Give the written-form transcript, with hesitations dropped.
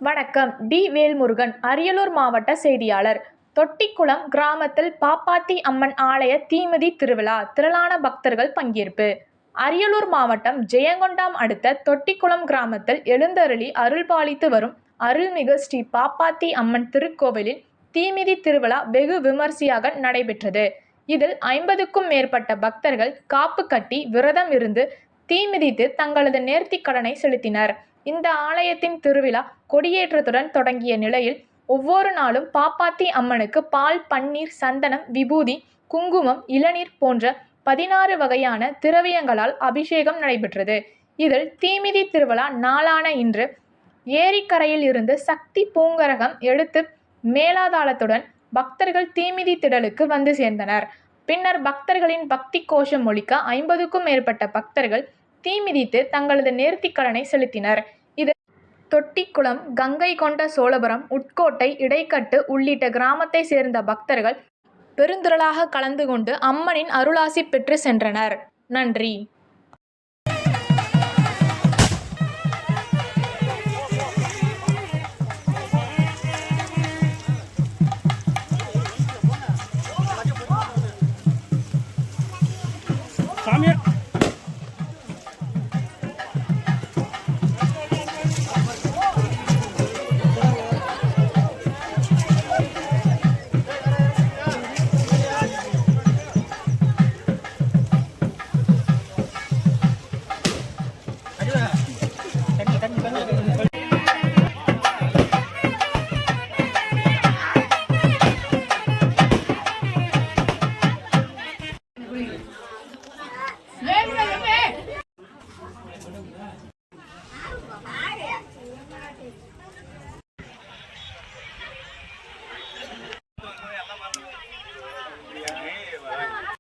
வணக்கம். டி. வேல்முருகன், அரியலூர் மாவட்ட செய்தியாளர். தொட்டிக்குளம் கிராமத்தில் பாப்பாத்தி அம்மன் ஆலய தீமிதி திருவிழா, திரளான பக்தர்கள் பங்கேற்பு. அரியலூர் மாவட்டம் ஜெயங்கொண்டம் அடுத்த தொட்டிக்குளம் கிராமத்தில் எழுந்தருளி அருள்பாலித்து வரும் அருள்மிகு ஸ்ரீ பாப்பாத்தி அம்மன் திருக்கோவிலில் தீமிதி திருவிழா வெகு விமரிசையாக நடைபெற்றது. இதில் 50க்கும் மேற்பட்ட பக்தர்கள் காப்பு கட்டி விரதம் இருந்து தீமிதித்து தங்களது நேர்த்திக் கடனை செலுத்தினர். இந்த ஆலயத்தின் திருவிழா கொடியேற்றத்துடன் தொடங்கிய நிலையில் ஒவ்வொரு நாளும் பாப்பாத்தி அம்மனுக்கு பால், பன்னீர், சந்தனம், விபூதி, குங்குமம், இளநீர் போன்ற 16 வகையான திரவியங்களால் அபிஷேகம் நடைபெற்றது. இதில் தீமிதி திருவிழா நாளான இன்று ஏரிக்கரையில் இருந்து சக்தி பூங்கரகம் எடுத்து மேளதாளத்துடன் பக்தர்கள் தீமிதி திடலுக்கு வந்து சேர்ந்தனர். பின்னர் பக்தர்களின் பக்தி கோஷம் ஒலிக்க 50க்கும் மேற்பட்ட பக்தர்கள் தீமிதித்து தங்களது நேர்த்திக் கடனை செலுத்தினர். இது தொட்டிக்குளம், கங்கைகொண்ட சோழபுரம், உட்கோட்டை, இடைக்கட்டு உள்ளிட்ட கிராமத்தை சேர்ந்த பக்தர்கள் பெருந்திரளாக கலந்து கொண்டு அம்மனின் அருளாசி பெற்று சென்றனர். நன்றி.